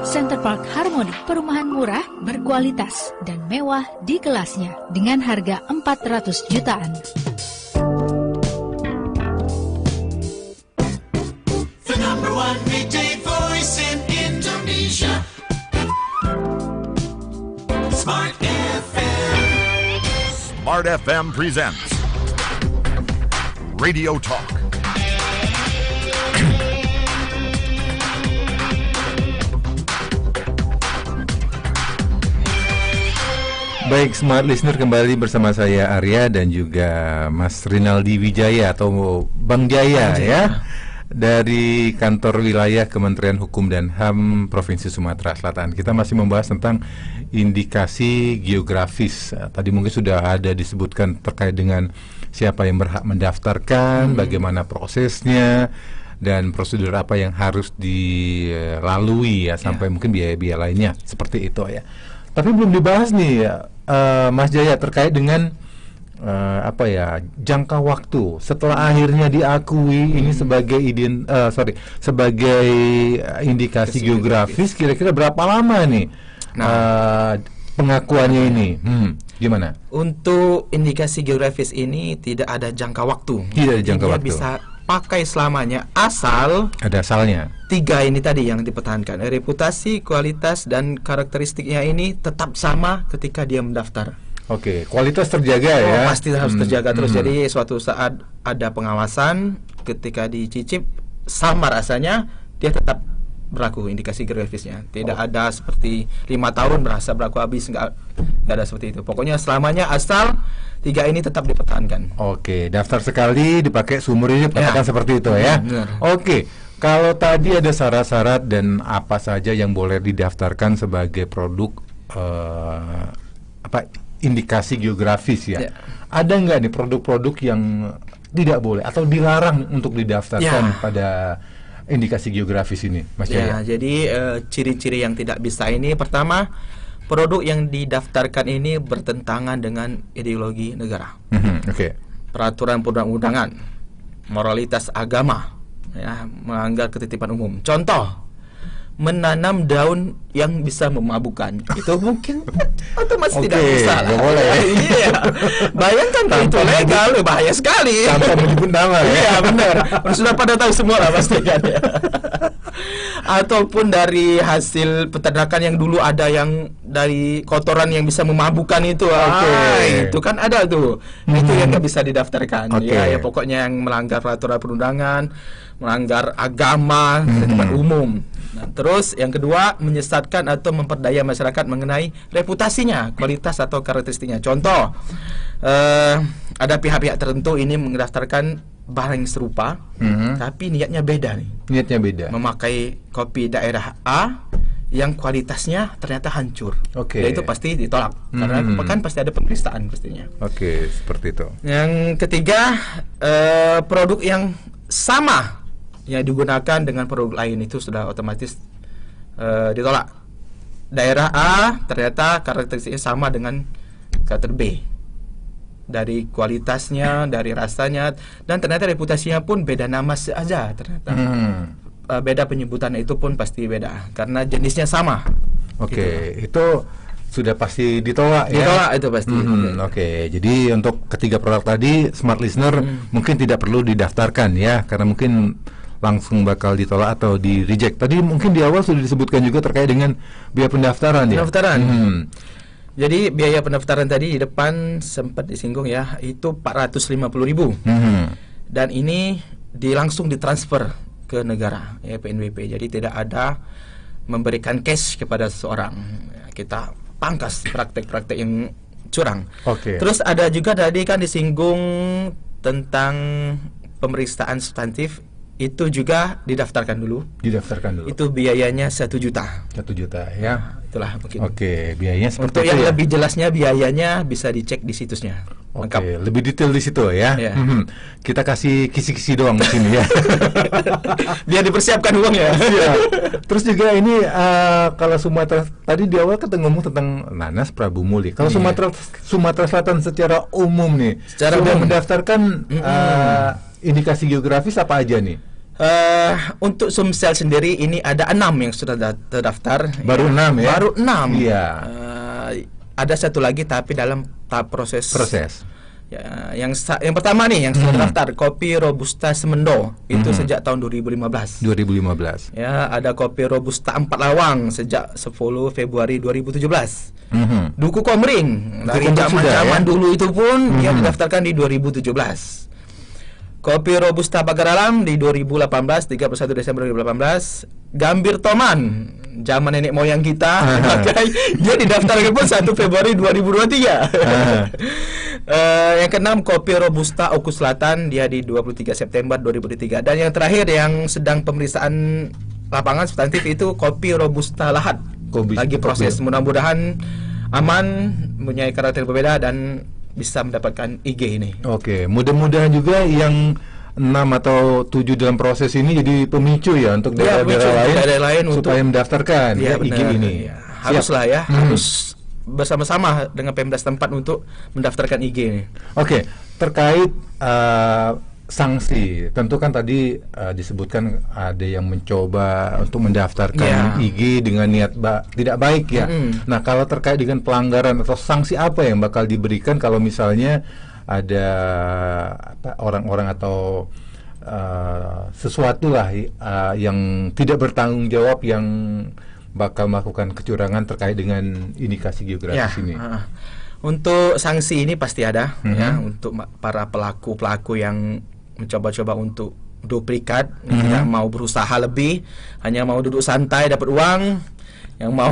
Center Park Harmony, perumahan murah, berkualitas, dan mewah di kelasnya dengan harga 400 jutaan. The number one midday voice in Indonesia. Smart FM. Smart FM presents Radio Talk. Baik, Smart Listener, kembali bersama saya Arya dan juga Mas Rinaldi Wijaya atau Bang Jaya ya, dari kantor wilayah Kementerian Hukum dan HAM Provinsi Sumatera Selatan. Kita masih membahas tentang indikasi geografis. Tadi mungkin sudah ada disebutkan terkait dengan siapa yang berhak mendaftarkan, bagaimana prosesnya, dan prosedur apa yang harus dilalui ya, sampai mungkin biaya-biaya lainnya seperti itu ya. Tapi belum dibahas nih Mas Jaya terkait dengan jangka waktu setelah akhirnya diakui ini sebagai sebagai indikasi geografis, kira-kira berapa lama nih pengakuannya ini? Gimana? Untuk indikasi geografis ini tidak ada jangka waktu. Tidak ada jangka waktu. Bisa pakai selamanya asal ada asalnya. 3 ini tadi yang dipertahankan. Reputasi, kualitas, dan karakteristiknya ini tetap sama ketika dia mendaftar. Oke, kualitas terjaga ya. Pasti harus terjaga terus. Jadi suatu saat ada pengawasan, ketika dicicip sama rasanya, dia tetap berlaku indikasi geografisnya. Tidak ada seperti 5 tahun berasa berlaku habis, nggak ada seperti itu. Pokoknya selamanya asal 3 ini tetap dipertahankan. Oke, daftar sekali dipakai seumur hidup, katakan seperti itu ya. Oke, kalau tadi ada syarat-syarat dan apa saja yang boleh didaftarkan sebagai produk indikasi geografis ya. Ada nggak nih produk-produk yang tidak boleh atau dilarang untuk didaftarkan pada indikasi geografis ini, Mas Jaya? Jadi ciri-ciri yang tidak bisa ini, pertama, produk yang didaftarkan ini bertentangan dengan ideologi negara. Peraturan perundang-undangan, moralitas agama, melanggar ketitipan umum. Contoh, menanam daun yang bisa memabukkan, itu mungkin otomatis tidak bisa lah. Boleh. Iya. Bayangkan kalau itu legal, bahaya sekali. Tanpa menyebut nama. Iya benar. Sudah pada tahu semua lah pasti kan ya. ataupun dari hasil peternakan yang dulu ada yang dari kotoran yang bisa memabukkan itu. Itu kan ada tuh. Itu yang nggak bisa didaftarkan. Ya pokoknya yang melanggar peraturan perundangan, melanggar agama di tempat umum. Nah, terus yang kedua, menyesatkan atau memperdaya masyarakat mengenai reputasinya, kualitas atau karakteristiknya. Contoh, ada pihak-pihak tertentu ini mendaftarkan barang yang serupa, tapi niatnya beda nih. Niatnya beda. Memakai kopi daerah A yang kualitasnya ternyata hancur. Ya itu pasti ditolak karena kan pasti ada pemeriksaan pastinya. Seperti itu. Yang ketiga, produk yang sama yang digunakan dengan produk lain itu sudah otomatis ditolak. Daerah A ternyata karakteristiknya sama dengan karakter B, dari kualitasnya, dari rasanya, dan ternyata reputasinya pun beda nama saja ternyata. Beda penyebutannya itu pun pasti beda karena jenisnya sama. Itu sudah pasti ditolak ya. Ditolak itu pasti. Jadi untuk ketiga produk tadi, smart listener mungkin tidak perlu didaftarkan ya, karena mungkin langsung bakal ditolak atau di reject. Tadi mungkin di awal sudah disebutkan juga terkait dengan biaya pendaftaran ya. Jadi biaya pendaftaran tadi di depan sempat disinggung ya, itu 450.000. Dan ini langsung ditransfer ke negara ya, PNBP. Jadi tidak ada memberikan cash kepada seseorang. Kita pangkas praktek-praktek yang curang. Terus ada juga tadi kan disinggung tentang pemeriksaan substantif, itu juga didaftarkan dulu. Itu biayanya 1 juta. 1 juta ya. Itulah mungkin. Biayanya seperti untuk itu yang ya? lebih jelasnya biayanya bisa dicek di situsnya. Lebih detail di situ ya. Kita kasih kisi-kisi doang di sini ya. Biar dipersiapkan uang ya. Terus juga ini kalau Sumatera tadi di awal kita ngomong tentang nanas Prabu Muli. Kalau Sumatera Selatan secara umum nih, secara mendaftarkan indikasi geografis apa aja nih? Untuk Sumsel sendiri ini ada 6 yang sudah terdaftar. Baru 6 ya? Baru 6. Iya. Ada satu lagi tapi dalam tahap proses. Ya, yang pertama nih yang sudah terdaftar, kopi Robusta Semendo itu sejak tahun 2015. Ya, ada kopi Robusta 4 Lawang sejak 10 Februari 2017. Duku Komring dari zaman dulu itu pun dia didaftarkan di 2017. Kopi Robusta Pagar Alam di 2018, 31 Desember 2018. Gambir Toman, zaman nenek moyang kita, dia didaftarkan pun 1 Februari 2023. Yang keenam, kopi Robusta Oku Selatan, dia di 23 September 2023. Dan yang terakhir yang sedang pemeriksaan lapangan substantif itu kopi Robusta Lahat. Lagi proses, mudah-mudahan aman, mempunyai karakter berbeda dan bisa mendapatkan IG ini. Mudah-mudahan juga yang 6 atau 7 dalam proses ini jadi pemicu ya untuk daerah-daerah lain supaya mendaftarkan IG ini. Haruslah ya, harus bersama-sama dengan Pemda setempat untuk mendaftarkan IG ini. Terkait sanksi, tentu kan tadi disebutkan ada yang mencoba untuk mendaftarkan IG dengan niat tidak baik ya. Nah, kalau terkait dengan pelanggaran atau sanksi apa yang bakal diberikan kalau misalnya ada orang-orang atau sesuatu lah yang tidak bertanggung jawab yang bakal melakukan kecurangan terkait dengan indikasi geografis ini. Untuk sanksi ini pasti ada ya, untuk para pelaku-pelaku yang mencoba-coba untuk duplikat, tidak mau berusaha lebih, hanya mau duduk santai dapat uang, yang mau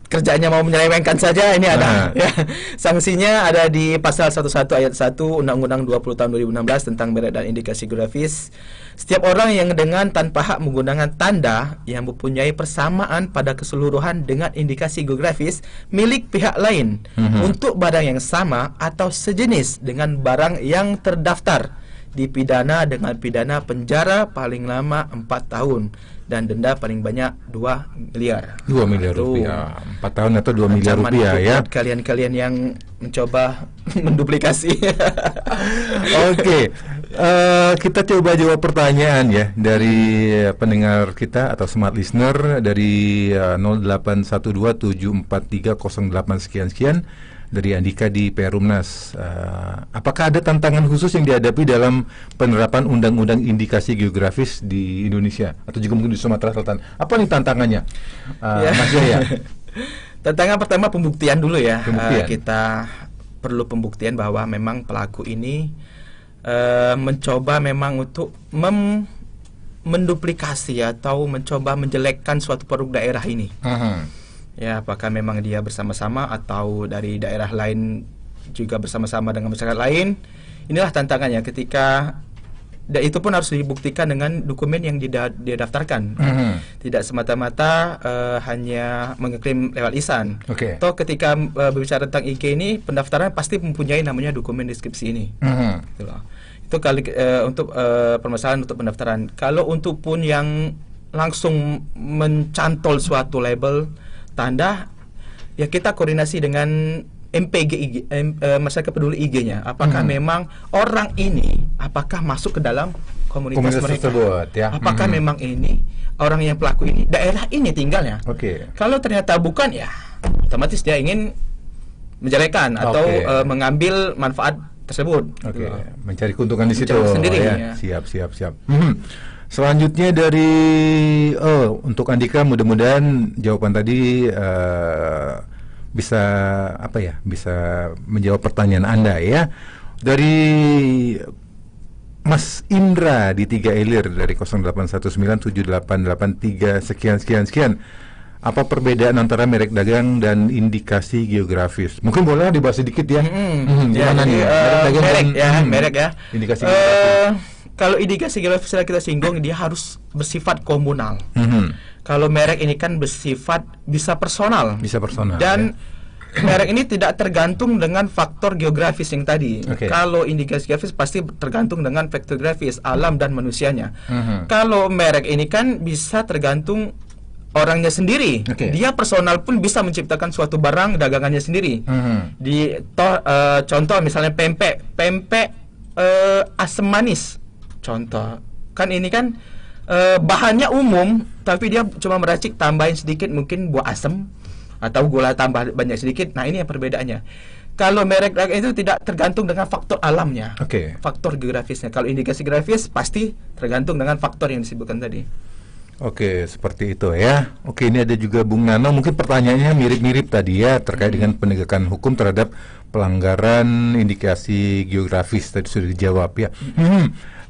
kerjanya mau menyelewengkan saja, ini ada ya. Sanksinya ada di pasal 11 ayat 1 Undang-Undang 20 tahun 2016 tentang merek dan indikasi geografis. Setiap orang yang dengan tanpa hak menggunakan tanda yang mempunyai persamaan pada keseluruhan dengan indikasi geografis milik pihak lain untuk barang yang sama atau sejenis dengan barang yang terdaftar dipidana dengan pidana penjara paling lama 4 tahun dan denda paling banyak 2 miliar. 2 miliar rupiah. 4 tahun atau 2 miliar rupiah ya. Kalian-kalian yang mencoba menduplikasi. Kita coba jawab pertanyaan ya dari pendengar kita atau smart listener dari 0812743008 sekian-sekian. dari Andika di Perumnas. Apakah ada tantangan khusus yang dihadapi dalam penerapan Undang-Undang Indikasi Geografis di Indonesia atau juga mungkin di Sumatera Selatan? Apa nih tantangannya, Mas Jaya? Tantangan pertama pembuktian dulu ya. Pembuktian. Kita perlu pembuktian bahwa memang pelaku ini mencoba memang untuk menduplikasi atau mencoba menjelekkan suatu produk daerah ini. Ya, apakah memang dia bersama-sama atau dari daerah lain juga bersama-sama dengan masyarakat lain. Inilah tantangannya ketika itu pun harus dibuktikan dengan dokumen yang dia daftarkan. Tidak semata-mata hanya mengeklaim lewat lisan. Atau ketika berbicara tentang IG ini, pendaftaran pasti mempunyai namanya dokumen deskripsi ini. Gitu loh. Itu kali untuk permasalahan untuk pendaftaran. Kalau untuk pun yang langsung mencantol suatu label tanda, ya kita koordinasi dengan MPG masyarakat peduli IG-nya. Apakah memang orang ini apakah masuk ke dalam komunitas mereka tersebut, ya? Apakah memang ini orang yang pelaku ini daerah ini tinggalnya? Kalau ternyata bukan, ya otomatis dia ingin menjelekan atau mengambil manfaat tersebut. Mencari keuntungan di situ sendiri, ya. Siap. Selanjutnya dari untuk Andika, mudah-mudahan jawaban tadi bisa bisa menjawab pertanyaan Anda ya. Dari Mas Indra di 3 Ilir dari 08197883 sekian. Apa perbedaan antara merek dagang dan indikasi geografis? Mungkin boleh dibahas sedikit ya. Gimana nih? Merek ya. Indikasi geografis. Kalau indikasi geografis sudah kita singgung, dia harus bersifat komunal. Kalau merek ini kan bersifat bisa personal. Dan merek ini tidak tergantung dengan faktor geografis yang tadi. Kalau indikasi geografis pasti tergantung dengan faktor geografis, alam dan manusianya. Kalau merek ini kan bisa tergantung orangnya sendiri. Dia personal pun bisa menciptakan suatu barang dagangannya sendiri. Contoh misalnya pempek asam manis. Contoh, kan ini kan bahannya umum, tapi dia cuma meracik tambahin sedikit mungkin buah asam atau gula tambah banyak sedikit. Nah, ini yang perbedaannya. Kalau merek itu tidak tergantung dengan faktor alamnya, faktor geografisnya. Kalau indikasi geografis pasti tergantung dengan faktor yang disebutkan tadi. Seperti itu ya. Ini ada juga Bung Nano, mungkin pertanyaannya mirip-mirip tadi ya, terkait dengan penegakan hukum terhadap pelanggaran indikasi geografis, tadi sudah dijawab ya.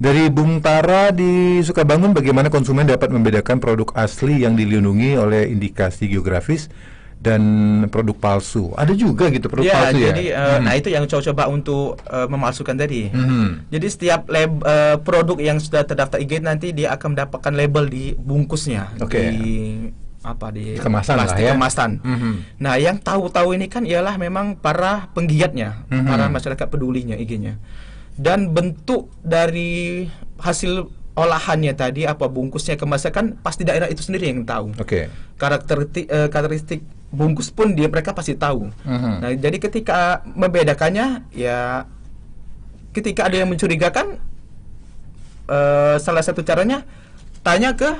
Dari Bung Tara di Sukabangun, bagaimana konsumen dapat membedakan produk asli yang dilindungi oleh indikasi geografis dan produk palsu? Ada juga gitu produk palsu jadi, ya? Nah itu yang coba untuk memalsukan tadi. Jadi setiap produk yang sudah terdaftar IG nanti dia akan mendapatkan label di bungkusnya, di kemasan plastik lah ya. Kemasan. Nah, yang tahu-tahu ini kan ialah memang para penggiatnya, para masyarakat pedulinya IG-nya. Dan bentuk dari hasil olahannya tadi, bungkusnya, kemasan, kan pasti daerah itu sendiri yang tahu. Karakteristik bungkus pun mereka pasti tahu. Nah, jadi ketika membedakannya, ya ketika ada yang mencurigakan, salah satu caranya tanya ke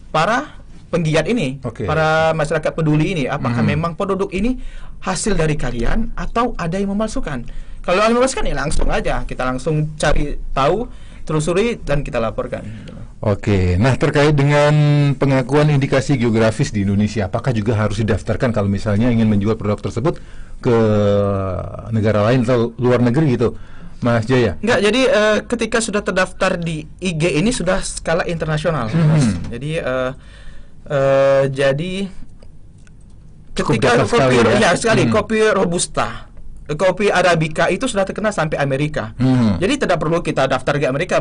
para penggiat ini, para masyarakat peduli ini, apakah memang produk ini hasil dari kalian atau ada yang memalsukan. Kalau ada yang memalsukan, ya langsung aja kita langsung cari tahu, telusuri, dan kita laporkan. Nah terkait dengan pengakuan indikasi geografis di Indonesia, apakah juga harus didaftarkan kalau misalnya ingin menjual produk tersebut ke negara lain atau luar negeri gitu, Mas Jaya? Enggak, jadi ketika sudah terdaftar di IG ini sudah skala internasional. Jadi ketika kopi Robusta, kopi Arabica itu sudah terkenal sampai Amerika. Jadi tidak perlu kita daftar ke Amerika.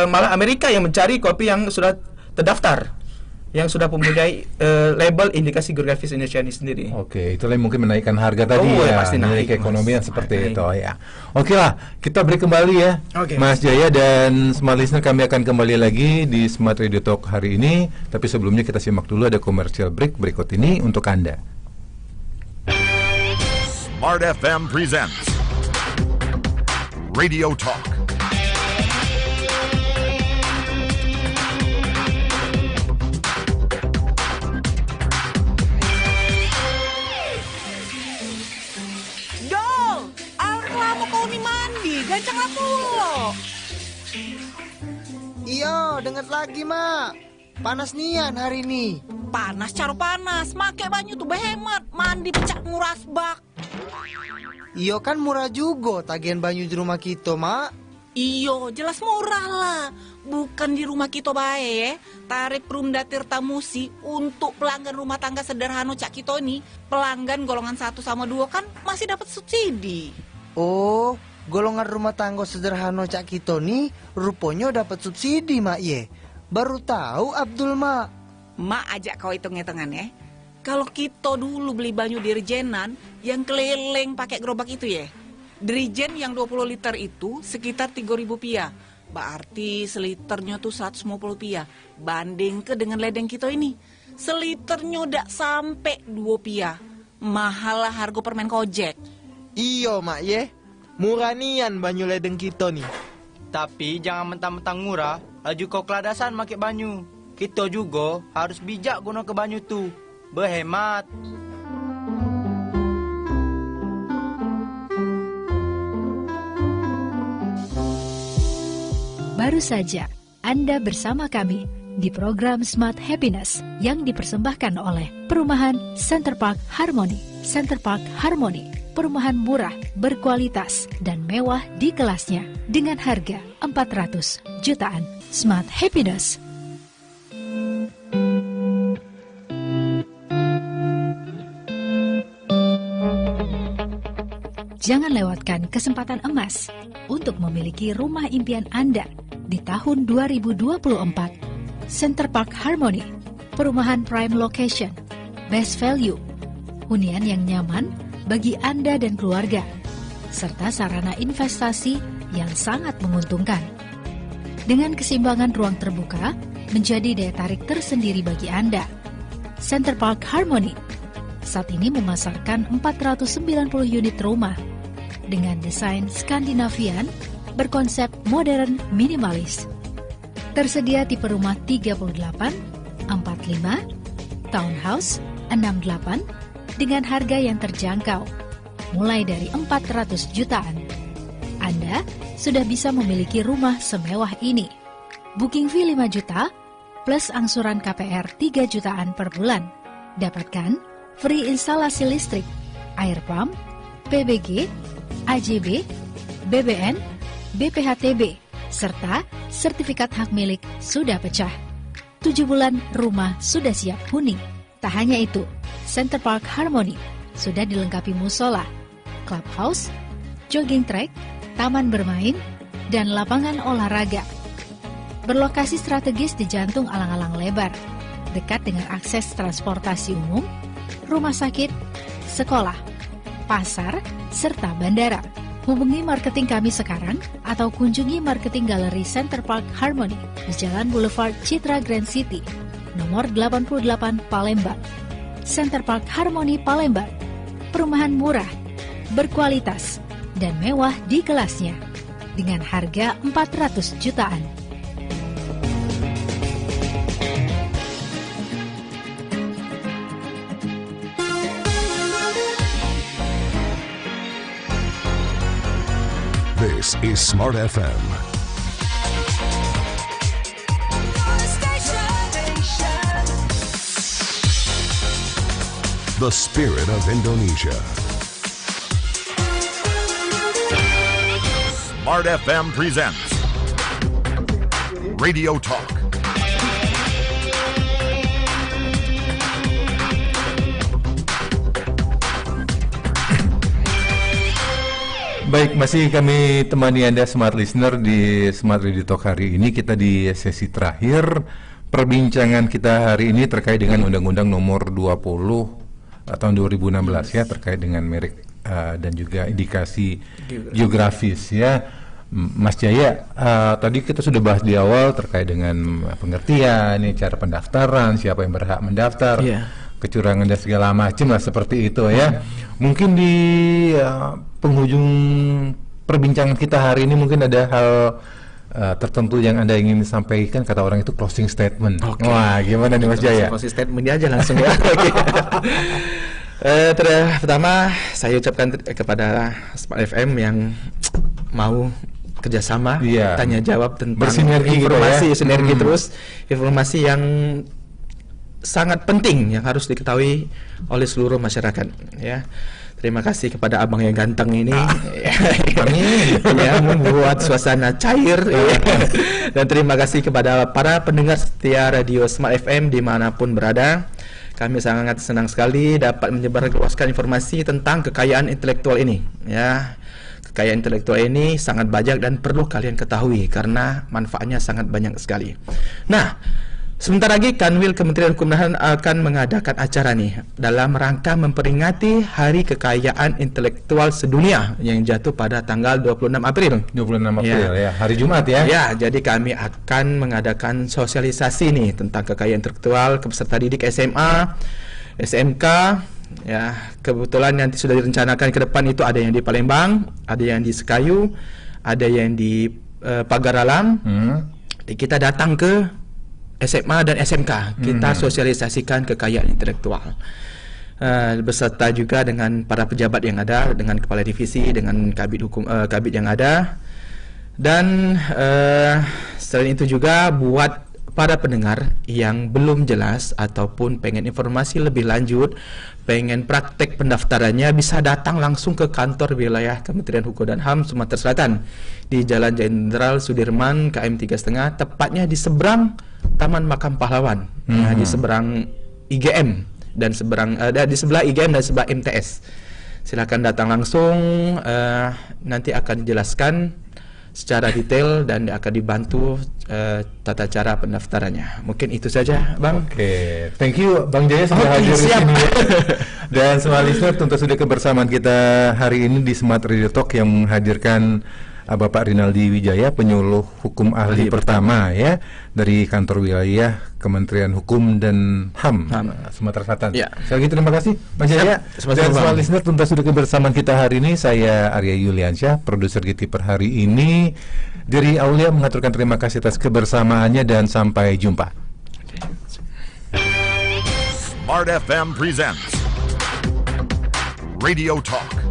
Malah Amerika yang mencari kopi yang sudah terdaftar, yang sudah mempunyai label indikasi geografis Indonesia ini sendiri. Itulah yang mungkin menaikkan harga tadi ya, pasti nilai keekonomian seperti itu ya. Lah, kita break kembali ya, Mas Jaya dan Smart Listener, kami akan kembali lagi di Smart Radio Talk hari ini. Tapi sebelumnya kita simak dulu ada commercial break berikut ini untuk Anda. Smart FM presents Radio Talk. Go! hangat lagi, Mak. Panas nian hari ini. Panas caro panas, make banyu tuh berhemat, mandi pecah nguras bak. Iyo kan murah juga tagihan banyu di rumah kita, Mak. Iyo, jelas murah lah. Bukan di rumah kita bae, tarif Rumda Tirta Musi untuk pelanggan rumah tangga sederhana Cak Kito ini, pelanggan golongan 1 sama 2 kan masih dapat subsidi. Oh, golongan rumah tangga sederhana Cak Kito nih rupanya dapat subsidi, Mak ye. Baru tahu Abdul, Mak. Mak ajak kau hitung-hitungan ya. Kalau kita dulu beli banyu dirijenan yang keliling pakai gerobak itu ya, dirijen yang 20 liter itu sekitar 3.000 rupiah. Berarti seliternya tuh 150 rupiah. Banding ke dengan ledeng kita ini, seliternya udah sampai 2 rupiah. Mahal lah harga permen kojek. Iyo, Mak ye. Murah nian banyu ledeng kita nih. Tapi jangan mentang-mentang murah, laju kau keladasan make banyu. Kita juga harus bijak guna ke banyu tuh. Berhemat. Baru saja Anda bersama kami di program Smart Happiness yang dipersembahkan oleh Perumahan Center Park Harmony. Center Park Harmony, perumahan murah, berkualitas, dan mewah di kelasnya dengan harga 400 jutaan. Smart Happiness. Jangan lewatkan kesempatan emas untuk memiliki rumah impian Anda di tahun 2024. Center Park Harmony, perumahan prime location, best value, hunian yang nyaman bagi Anda dan keluarga, serta sarana investasi yang sangat menguntungkan. Dengan keseimbangan ruang terbuka menjadi daya tarik tersendiri bagi Anda. Center Park Harmony saat ini memasarkan 490 unit rumah dengan desain Skandinavian berkonsep modern minimalis. Tersedia tipe rumah 38, 45, townhouse 68 dengan harga yang terjangkau, mulai dari 400 jutaan. Anda sudah bisa memiliki rumah semewah ini. Booking fee 5 juta plus angsuran KPR 3 jutaan per bulan. Dapatkan free instalasi listrik, air pump, PBG, AJB, BBN, BPHTB, serta sertifikat hak milik sudah pecah. 7 bulan rumah sudah siap huni. Tak hanya itu, Center Park Harmony sudah dilengkapi musola, clubhouse, jogging track, taman bermain, dan lapangan olahraga. Berlokasi strategis di jantung alang-alang lebar, dekat dengan akses transportasi umum, rumah sakit, sekolah, pasar, serta bandara. Hubungi marketing kami sekarang atau kunjungi marketing galeri Center Park Harmony di Jalan Boulevard Citra Grand City, nomor 88 Palembang. Center Park Harmony Palembang, perumahan murah, berkualitas, dan mewah di kelasnya dengan harga 400 jutaan. This is Smart FM. The spirit of Indonesia. Smart FM presents Radio Talk. Baik, masih kami temani Anda Smart Listener di Smart Radio Talk hari ini. Kita di sesi terakhir. Perbincangan kita hari ini terkait dengan Undang-Undang Nomor 20 tahun 2016 ya, terkait dengan merek dan juga indikasi geografis ya. Mas Jaya, tadi kita sudah bahas di awal terkait dengan pengertian, cara pendaftaran, siapa yang berhak mendaftar, kecurangan dan segala macam lah seperti itu ya. Mungkin di penghujung perbincangan kita hari ini mungkin ada hal tertentu yang Anda ingin sampaikan, kata orang itu closing statement. Wah, gimana nih Mas Jaya? Closing statement aja langsung ya. Pertama saya ucapkan kepada Smart FM yang mau kerjasama, Iya. tanya jawab tentang Bersinergi gitu informasi, ya. sinergi terus, informasi yang sangat penting yang harus diketahui oleh seluruh masyarakat. Ya, terima kasih kepada abang yang ganteng ini, ya, membuat suasana cair. Ya. Dan terima kasih kepada para pendengar setia Radio Smart FM dimanapun berada. Kami sangat senang sekali dapat menyebarluaskan informasi tentang kekayaan intelektual ini. Ya, kekayaan intelektual ini sangat banyak dan perlu kalian ketahui karena manfaatnya sangat banyak sekali. Nah, sebentar lagi Kanwil Kementerian Hukum dan HAM akan mengadakan acara nih dalam rangka memperingati Hari Kekayaan Intelektual Sedunia yang jatuh pada tanggal 26 April. 26 April ya, hari Jumat ya. Ya, jadi kami akan mengadakan sosialisasi nih tentang kekayaan intelektual ke peserta didik SMA, SMK. Ya, kebetulan nanti sudah direncanakan ke depan itu ada yang di Palembang, ada yang di Sekayu, ada yang di Pagar Alam. Kita datang ke SMA dan SMK, kita sosialisasikan kekayaan intelektual beserta juga dengan para pejabat yang ada, dengan kepala divisi, dengan kabid yang ada, dan selain itu juga buat para pendengar yang belum jelas ataupun pengen informasi lebih lanjut, pengen praktek pendaftarannya, bisa datang langsung ke kantor wilayah Kementerian Hukum dan HAM Sumatera Selatan di Jalan Jenderal Sudirman KM 3,5, tepatnya di seberang Taman Makam Pahlawan, ya, di seberang IGM dan di sebelah IGM dan sebelah MTS. Silakan datang langsung, nanti akan dijelaskan secara detail dan akan dibantu tata cara pendaftarannya. Mungkin itu saja, Bang. Oke, thank you Bang Jaya sudah hadir di sini. Dan semua listener tentu sudah kebersamaan kita hari ini di Smart Radio Talk yang menghadirkan Bapak Rinaldi Wijaya, penyuluh hukum ahli pertama ya dari kantor wilayah Kementerian Hukum dan HAM Sumatera Selatan. Ya. Sekali lagi terima kasih Mas Jaya. Dan semua listener tentu sudah kebersamaan kita hari ini. Saya Arya Yuliansyah, produser GT per hari ini. Dari Aulia mengaturkan terima kasih atas kebersamaannya dan sampai jumpa. Smart FM presents Radio Talk.